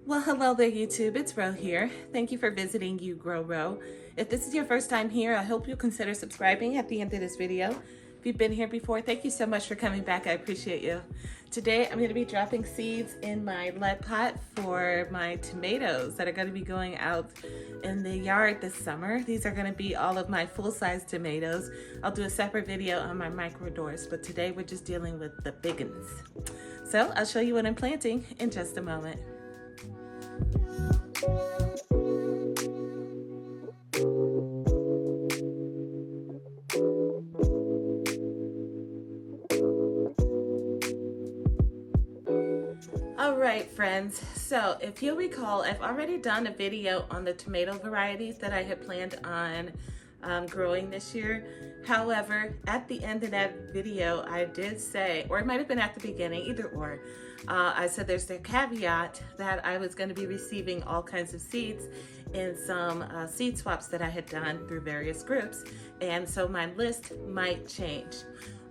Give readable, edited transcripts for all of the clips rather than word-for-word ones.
Well, hello there, YouTube. It's Ro here. Thank you for visiting You Grow Ro. If this is your first time here, I hope you'll consider subscribing at the end of this video. If you've been here before, thank you so much for coming back. I appreciate you. Today, I'm going to be dropping seeds in my lead pot for my tomatoes that are going to be going out in the yard this summer. These are going to be all of my full-size tomatoes. I'll do a separate video on my micro doors, but today we're just dealing with the big ones. So I'll show you what I'm planting in just a moment. All right, friends, so if you'll recall, I've already done a video on the tomato varieties that I had planned on growing this year. However, at the end of that video, I did say, or it might have been at the beginning, either or, I said there's the caveat that I was going to be receiving all kinds of seeds in some seed swaps that I had done through various groups, and so my list might change.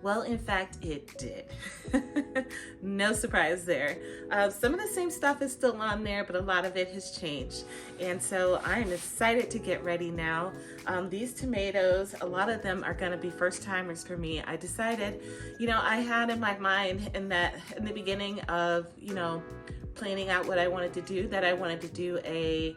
Well, in fact, it did. No surprise there. Some of the same stuff is still on there, but a lot of it has changed. And so I'm excited to get ready now. These tomatoes, a lot of them are gonna be first timers for me. I decided, I had in my mind in the beginning of, planning out what I wanted to do, that I wanted to do a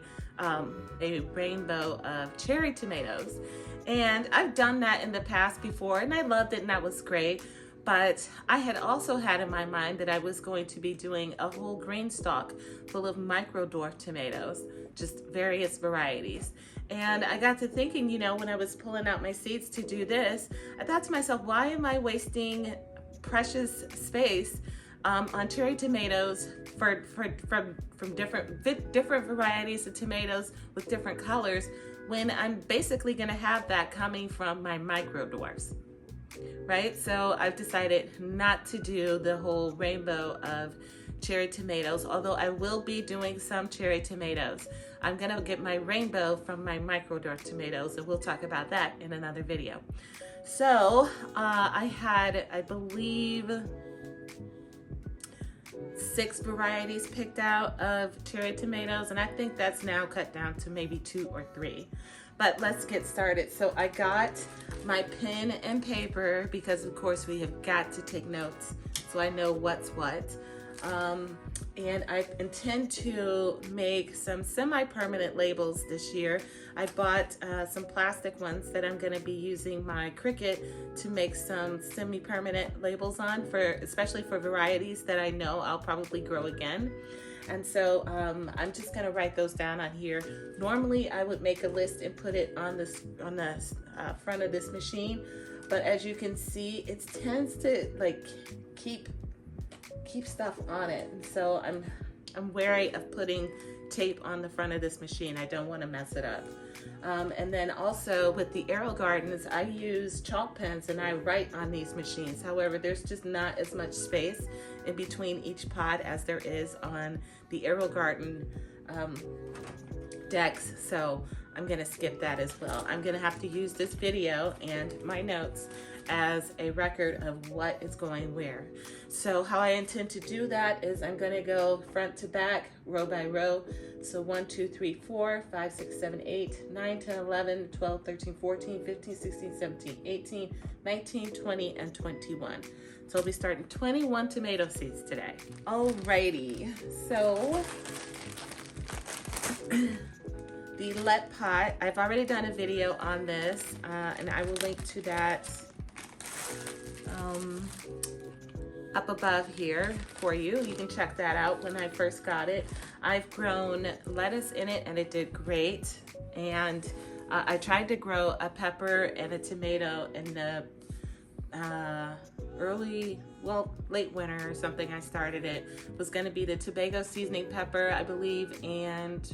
rainbow of cherry tomatoes. And I've done that in the past before, and I loved it, and that was great. But I had also had in my mind that I was going to be doing a whole grain stalk full of micro dwarf tomatoes, just various varieties. And I got to thinking, when I was pulling out my seeds to do this, I thought to myself, why am I wasting precious space on cherry tomatoes from different varieties of tomatoes with different colors, when I'm basically gonna have that coming from my micro dwarfs, right? So I've decided not to do the whole rainbow of cherry tomatoes, although I will be doing some cherry tomatoes. I'm gonna get my rainbow from my micro dwarf tomatoes, and we'll talk about that in another video. So I had, I believe, 6 varieties picked out of cherry tomatoes, and I think that's now cut down to maybe 2 or 3. But let's get started. So I got my pen and paper because of course we have got to take notes so I know what's what. And I intend to make some semi-permanent labels this year. I bought some plastic ones that I'm gonna be using my Cricut to make some semi-permanent labels on, especially for varieties that I know I'll probably grow again. And so I'm just gonna write those down on here. Normally I would make a list and put it on the front of this machine, but as you can see, it tends to like keep stuff on it, and so I'm wary of putting tape on the front of this machine. I don't want to mess it up. And then also with the AeroGardens, I use chalk pens and I write on these machines. However, there's just not as much space in between each pod as there is on the AeroGarden decks, so I'm gonna skip that as well. I'm gonna have to use this video and my notes as a record of what is going where. So how I intend to do that is I'm gonna go front to back, row by row. So 1, 2, 3, 4, 5, 6, 7, 8, 9, 10, 11, 12, 13, 14, 15, 16, 17, 18, 19, 20, and 21. So I'll be starting 21 tomato seeds today. Alrighty, so the LetPot, I've already done a video on this, and I will link to that up above here for you. You can check that out. When I first got it, I've grown lettuce in it and it did great. And I tried to grow a pepper and a tomato in the late winter or something. I started it. It was going to be the Tobago seasoning pepper, I believe, and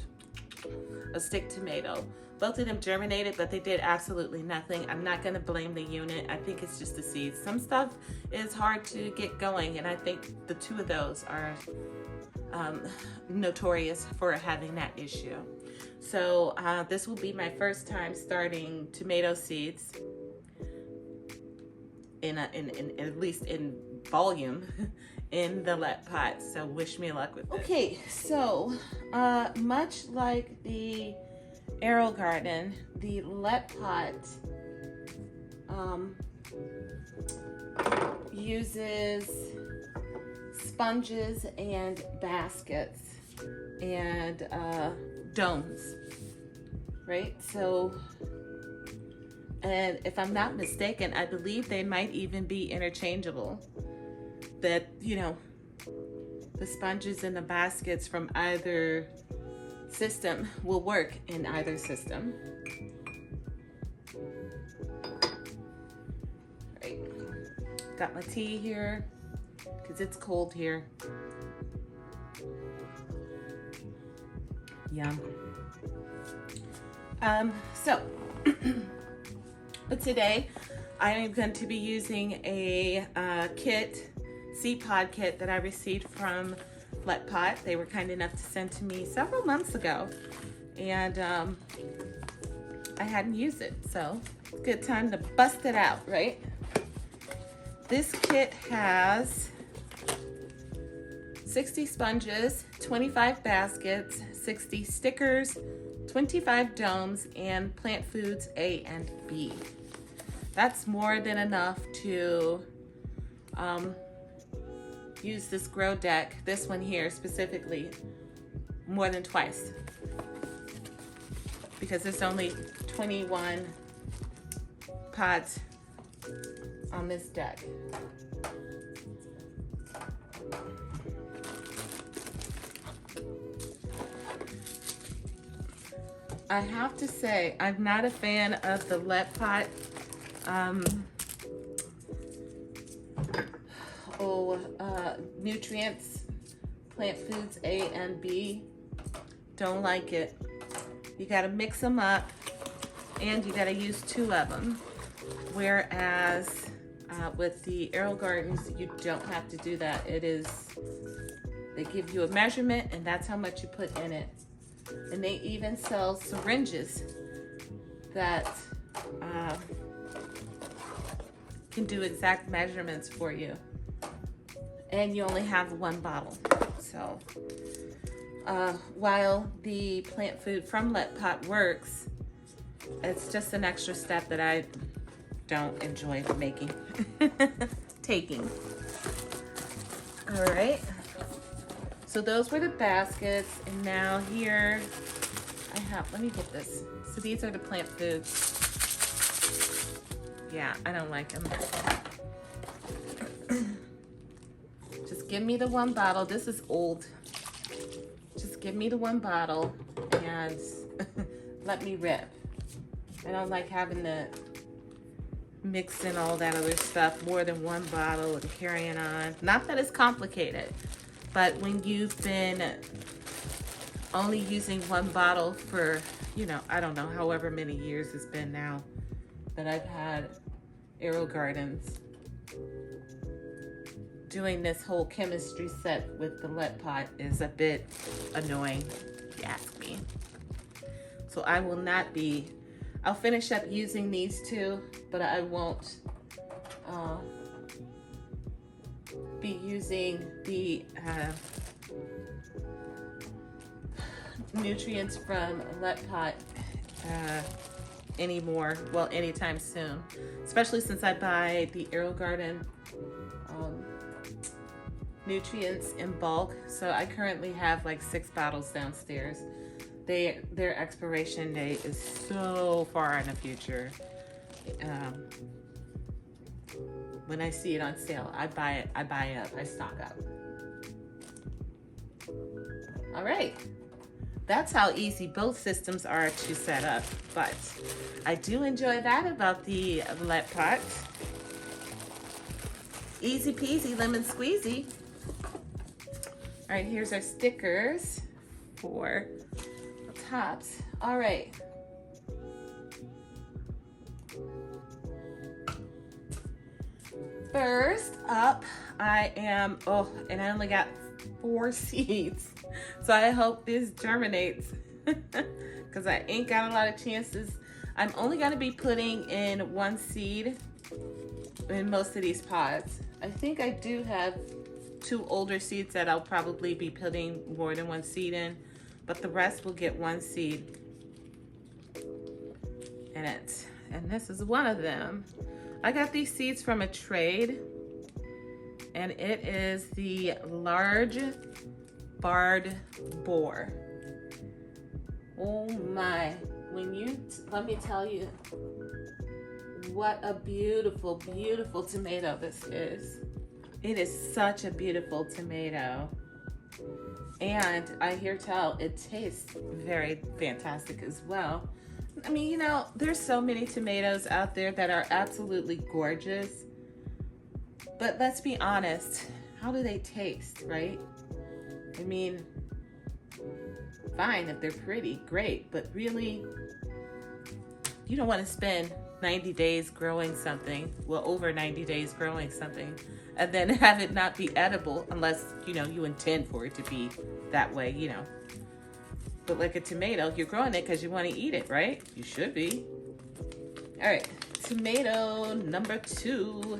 a stick tomato. Both of them germinated, but they did absolutely nothing. I'm not gonna blame the unit. I think it's just the seeds. Some stuff is hard to get going, and I think the 2 of those are notorious for having that issue. So this will be my first time starting tomato seeds in at least in volume in the LetPot, so wish me luck with it. Okay, so much like the Arrow Garden, the LetPot uses sponges and baskets and domes, right? So, and if I'm not mistaken, I believe they might even be interchangeable. That, you know, the sponges and the baskets from either system will work in either system. Right. Got my tea here because it's cold here. Yum. So but today I am going to be using a seed pod kit that I received from LetPot. They were kind enough to send to me several months ago, and I hadn't used it, so it's a good time to bust it out, right? This kit has 60 sponges, 25 baskets, 60 stickers, 25 domes, and plant foods A and B. That's more than enough to use this grow deck, this one here specifically, more than twice, because there's only 21 pods on this deck. I have to say, I'm not a fan of the LetPot nutrients, plant foods A and B. Don't like it. You gotta mix them up, and you gotta use 2 of them. Whereas with the Arrow Gardens, you don't have to do that. They give you a measurement, and that's how much you put in it. And they even sell syringes that can do exact measurements for you. And you only have 1 bottle. So while the plant food from LetPot works, it's just an extra step that I don't enjoy taking. All right. So those were the baskets, and now here I have, let me get this. So these are the plant foods. Yeah, I don't like them. Just give me the 1 bottle. This is old. Just give me the 1 bottle and let me rip. I don't like having to mix in all that other stuff, more than 1 bottle and carrying on. Not that it's complicated, but when you've been only using 1 bottle for, you know, I don't know, however many years it's been now that I've had Arrow Gardens, doing this whole chemistry set with the LetPot is a bit annoying, if you ask me. So I will not be, I'll finish up using these 2, but I won't be using the nutrients from LetPot anymore, well, anytime soon, especially since I buy the Arrow Garden nutrients in bulk. So I currently have like 6 bottles downstairs. Their expiration date is so far in the future. When I see it on sale, I buy up, I stock up. All right. That's how easy both systems are to set up, but I do enjoy that about the LetPot. Easy peasy, lemon squeezy. All right, here's our stickers for the tops. All right. First up, I am, and I only got 4 seeds. So I hope this germinates because I ain't got a lot of chances. I'm only gonna be putting in 1 seed in most of these pods. I think I do have two older seeds that I'll probably be putting more than one seed in, but the rest will get one seed in it. And this is one of them. I got these seeds from a trade, and it is the large barred boar. Oh my, let me tell you what a beautiful, beautiful tomato this is. It is such a beautiful tomato. And I hear tell it tastes very fantastic as well. I mean, you know, there's so many tomatoes out there that are absolutely gorgeous. But let's be honest, how do they taste, right? I mean, fine if they're pretty, great, but really, you don't want to spend 90 days growing something, well, over 90 days growing something, and then have it not be edible unless, you know, you intend for it to be that way, you know. But like a tomato, you're growing it because you want to eat it, right? You should be. All right, tomato number 2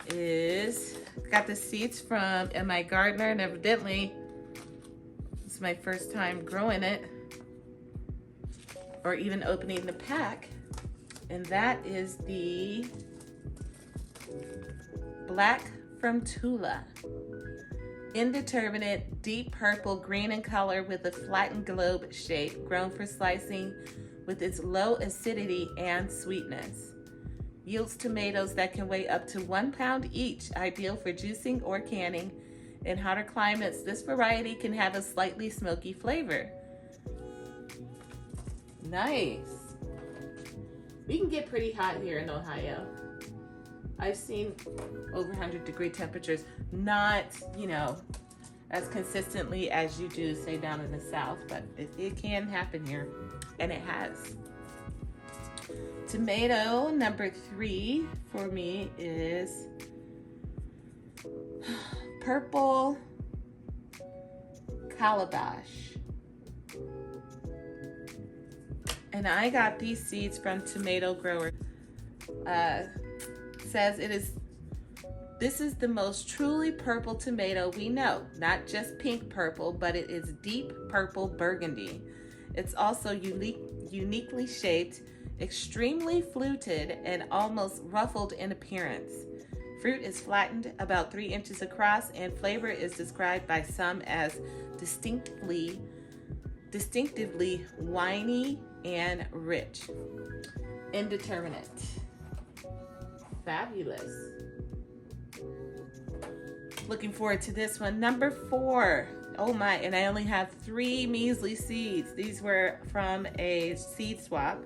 is, got the seeds from my gardener, and evidently it's my first time growing it or even opening the pack, and that is the Black from Tula. Indeterminate, deep purple, green in color with a flattened globe shape, grown for slicing with its low acidity and sweetness. Yields tomatoes that can weigh up to 1 pound each, ideal for juicing or canning. In hotter climates, this variety can have a slightly smoky flavor. Nice. We can get pretty hot here in Ohio. I've seen over 100-degree temperatures, not, you know, as consistently as you do, say, down in the South, but it can happen here, and it has. Tomato number 3 for me is Purple Calabash. And I got these seeds from Tomato Grower. Says this is the most truly purple tomato we know. Not just pink purple, but it is deep purple burgundy. It's also uniquely shaped, extremely fluted, and almost ruffled in appearance. Fruit is flattened about 3 inches across, and flavor is described by some as distinctively winey and rich. Indeterminate. Fabulous. Looking forward to this one. Number 4. Oh my, and I only have 3 measly seeds. These were from a seed swap.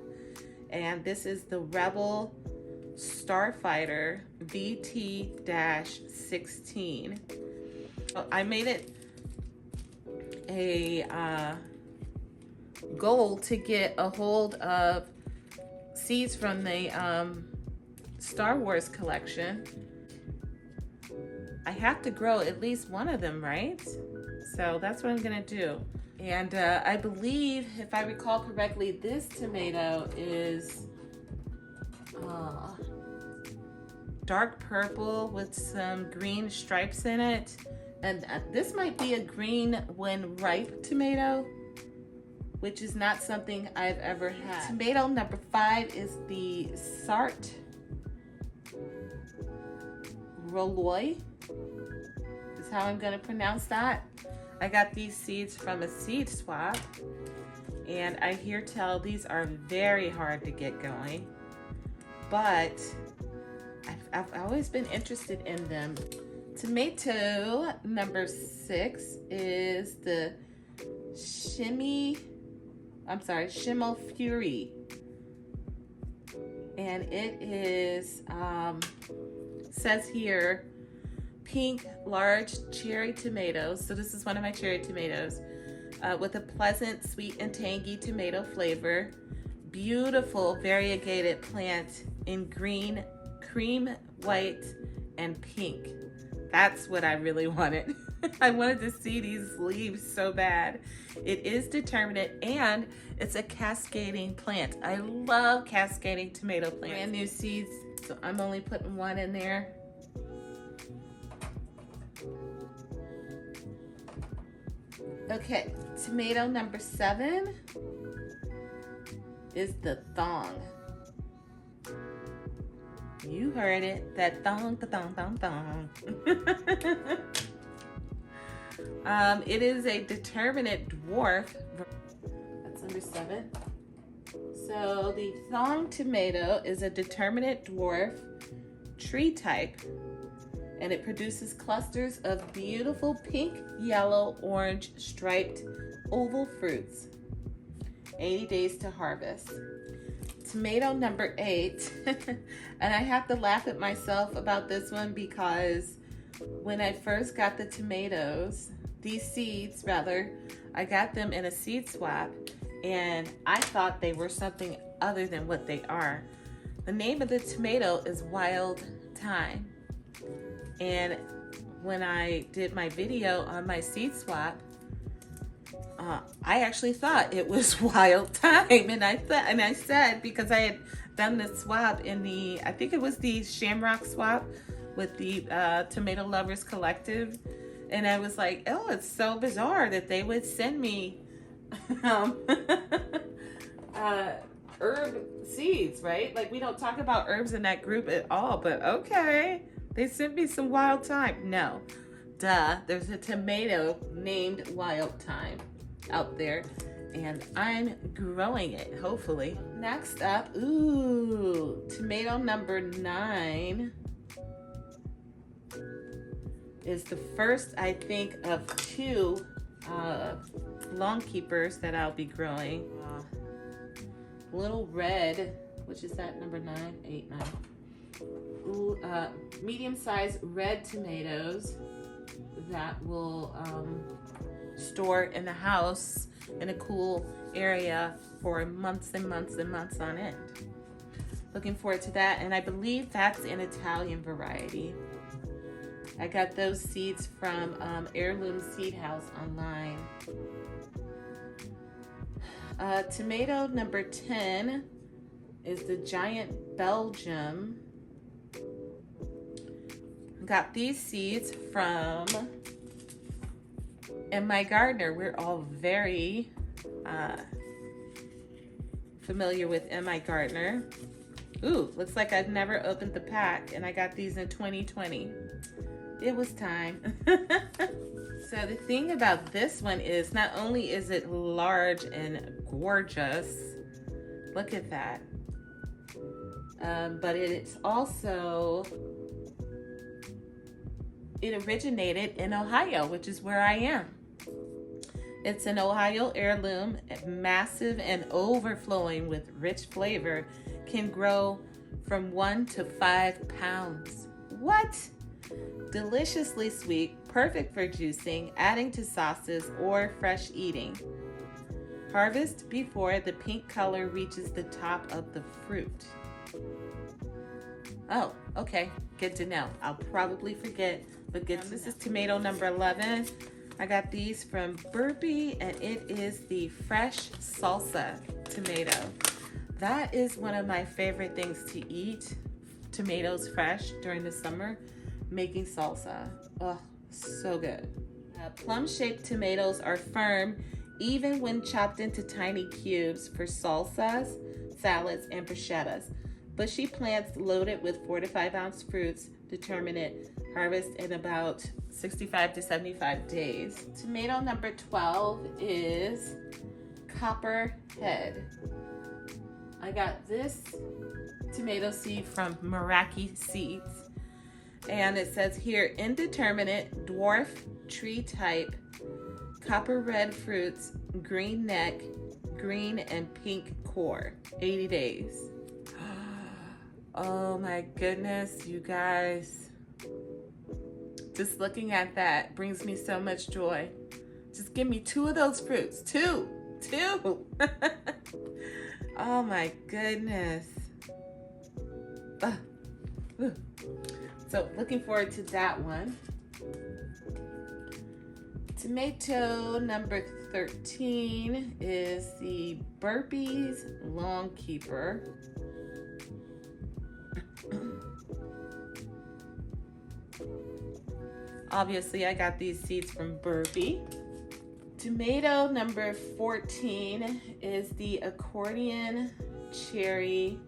And this is the Rebel Starfighter VT-16. I made it a goal to get a hold of seeds from the Star Wars collection. I have to grow at least one of them, right? So that's what I'm gonna do. And I believe, if I recall correctly, this tomato is dark purple with some green stripes in it. And this might be a green when ripe tomato, which is not something I've ever had. Tomato number 5 is the Sart Roloi, is how I'm gonna pronounce that. I got these seeds from a seed swap, and I hear tell these are very hard to get going, but I've always been interested in them. Tomato number 6 is the Schimmel Fury, and it is says here pink large cherry tomatoes. So this is one of my cherry tomatoes with a pleasant sweet and tangy tomato flavor. Beautiful variegated plant in green, cream, white, and pink. That's what I really wanted. I wanted to see these leaves so bad. It is determinate, and it's a cascading plant. I love cascading tomato plants. Brand new seeds, so I'm only putting 1 in there. Okay, tomato number 7 is the thong. You heard it, that thong, the thong, thong, thong. It is a determinate dwarf. That's number 7. So the thong tomato is a determinate dwarf tree type, and it produces clusters of beautiful pink, yellow, orange, striped oval fruits. 80 days to harvest. Tomato number 8, and I have to laugh at myself about this one because when I first got the tomatoes, these seeds rather, I got them in a seed swap, and I thought they were something other than what they are. The name of the tomato is Wild Thyme, and when I did my video on my seed swap, I actually thought it was wild thyme, and I said, because I had done the swap in the, I think it was the Shamrock swap with the Tomato Lovers Collective, and I was like, oh, it's so bizarre that they would send me herb seeds, right? Like, we don't talk about herbs in that group at all, but okay, they sent me some wild thyme. No, duh, there's a tomato named Wild Thyme out there, and I'm growing it, hopefully. Next up, ooh, tomato number 9 is the first, I think, of 2 long keepers that I'll be growing. Little red, which is that, number 9, 8, 9. Ooh, medium-sized red tomatoes that will store in the house in a cool area for months and months and months on end. Looking forward to that, and I believe that's an Italian variety. I got those seeds from Heirloom Seed House online. Tomato number 10 is the Giant Belgium. Got these seeds from M.I. Gardener. We're all very familiar with M.I. Gardener. Ooh, looks like I've never opened the pack, and I got these in 2020. It was time. So the thing about this one is, not only is it large and gorgeous, look at that, but it's also, it originated in Ohio, which is where I am. It's an Ohio heirloom, massive and overflowing with rich flavor, can grow from 1 to 5 pounds. What? Deliciously sweet, perfect for juicing, adding to sauces, or fresh eating. Harvest before the pink color reaches the top of the fruit. Oh, okay, good to know. I'll probably forget, but good to know. This is tomato number 11. I got these from Burpee, and it is the fresh salsa tomato. That is one of my favorite things to eat, tomatoes fresh during the summer, making salsa. Oh, so good. Plum-shaped tomatoes are firm even when chopped into tiny cubes for salsas, salads, and bruschettas. Bushy plants loaded with 4 to 5 ounce fruits, determinate harvest in about 65 to 75 days. Tomato number 12 is Copperhead. I got this tomato seed from Meraki Seeds, and it says here, indeterminate dwarf tree type, copper red fruits, green neck, green and pink core, 80 days. Oh my goodness, you guys. Just looking at that brings me so much joy. Just give me 2 of those fruits. 2. Oh my goodness. So looking forward to that one. Tomato number 13 is the Burpee's Long Keeper. Obviously, I got these seeds from Burpee. Tomato number 14 is the accordion cherry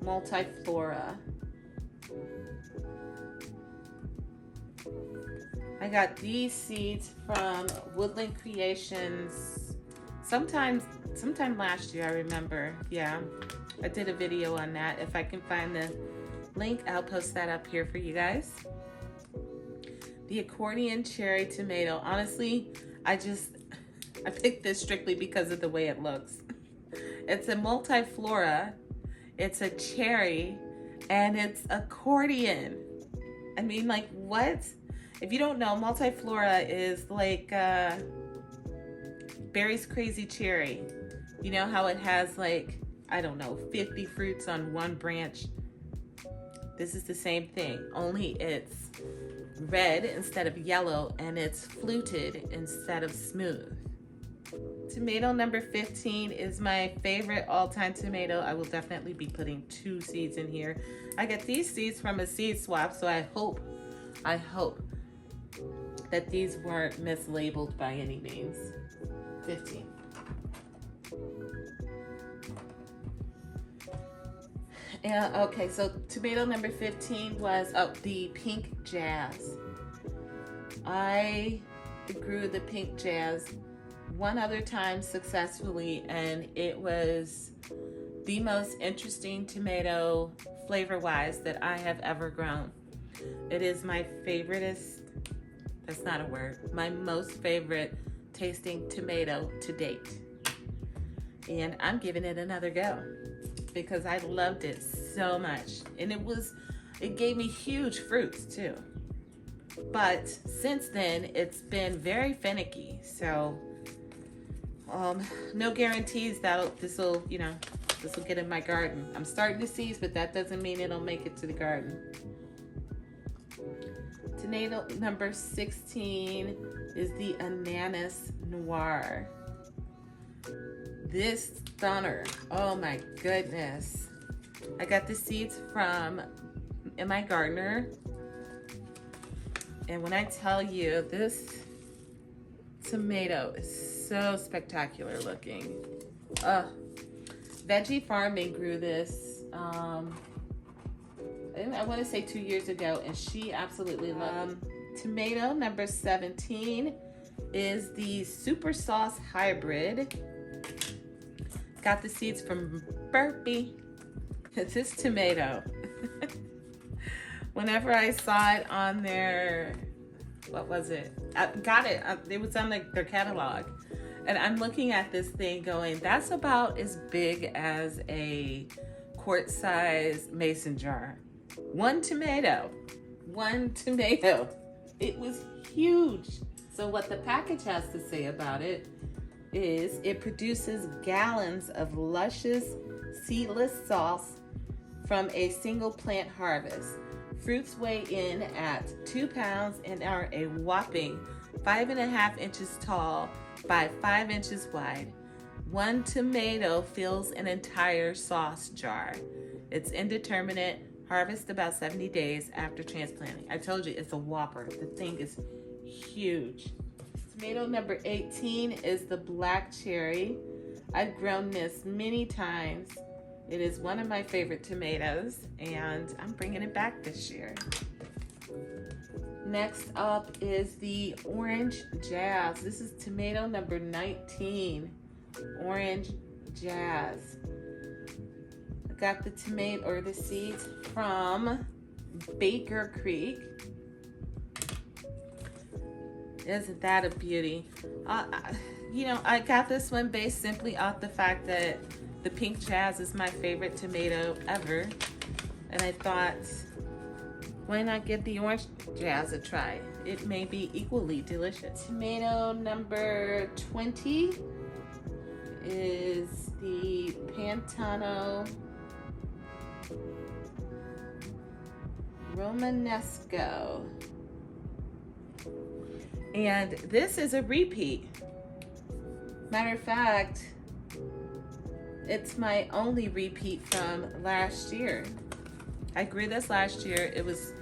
multiflora. I got these seeds from Woodland Creations sometime last year, I remember. Yeah, I did a video on that. If I can find the link, I'll post that up here for you guys. The accordion cherry tomato. Honestly, I picked this strictly because of the way it looks. It's a multiflora, it's a cherry, and it's accordion. I mean, like, what? If you don't know, multiflora is like Berry's Crazy Cherry. You know how it has, like, I don't know, 50 fruits on one branch? This is the same thing, only it's red instead of yellow, and it's fluted instead of smooth. Tomato number 15 is my favorite all-time tomato. I will definitely be putting 2 seeds in here. I get these seeds from a seed swap, so I hope that these weren't mislabeled by any means. 15. And okay, so tomato number 15 was the pink jazz. I grew the pink jazz one other time successfully, and it was the most interesting tomato flavor-wise that I have ever grown. It is my favoriteest, that's not a word, my most favorite tasting tomato to date. And I'm giving it another go because I loved it so much. And it gave me huge fruits too. But since then, it's been very finicky. So no guarantees that this will get in my garden. I'm starting to seeds, but that doesn't mean it'll make it to the garden. Tomato number 16 is the Ananas Noir. This stunner, oh my goodness. I got the seeds from my gardener. And when I tell you, this tomato is so spectacular looking. Veggie Farming grew this, I want to say 2 years ago, and she absolutely loved it. Tomato number 17 is the Super Sauce Hybrid. Got the seeds from Burpee. This tomato. Whenever I saw it on their, what was it? I got it. It was on their catalog. And I'm looking at this thing going, that's about as big as a quart-size mason jar. One tomato. It was huge. So what the package has to say about it is it produces gallons of luscious, seedless sauce from a single plant harvest. Fruits weigh in at 2 pounds and are a whopping 5.5 inches tall by 5 inches wide. One tomato fills an entire sauce jar. It's indeterminate, harvest about 70 days after transplanting. I told you, it's a whopper. The thing is huge. Tomato number 18 is the black cherry. I've grown this many times. It is one of my favorite tomatoes, and I'm bringing it back this year. Next up is the orange jazz. This is tomato number 19, orange jazz. I got the tomato or the seeds from Baker Creek. Isn't that a beauty? I got this one based simply off the fact that the pink jazz is my favorite tomato ever. And I thought, why not give the orange jazz a try? It may be equally delicious. Tomato number 20 is the Pantano Romanesco. And this is a repeat. Matter of fact, it's my only repeat from last year. I grew this last year. It was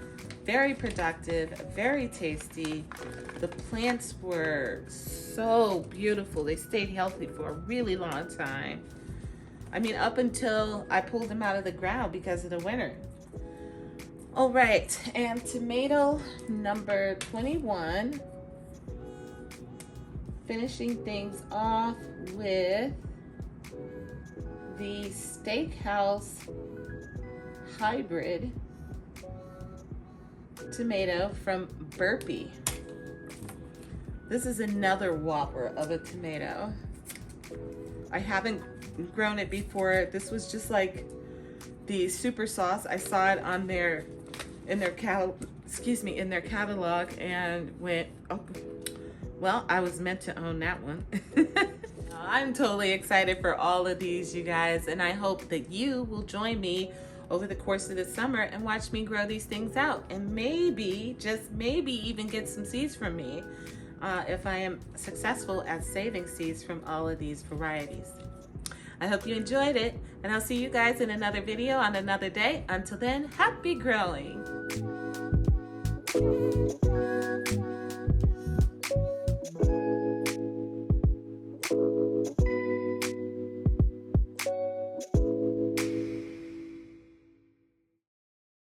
very productive, very tasty. The plants were so beautiful. They stayed healthy for a really long time. I mean, up until I pulled them out of the ground because of the winter. All right, and tomato number 21. Finishing things off with the Steakhouse Hybrid tomato from Burpee. This is another whopper of a tomato. I haven't grown it before. This was just like the super sauce. I saw it on in their catalog and went, oh, well, I was meant to own that one. I'm totally excited for all of these, you guys, and I hope that you will join me over the course of the summer and watch me grow these things out, and maybe, just maybe, even get some seeds from me if I am successful at saving seeds from all of these varieties. I hope you enjoyed it, and I'll see you guys in another video on another day. Until then, happy growing.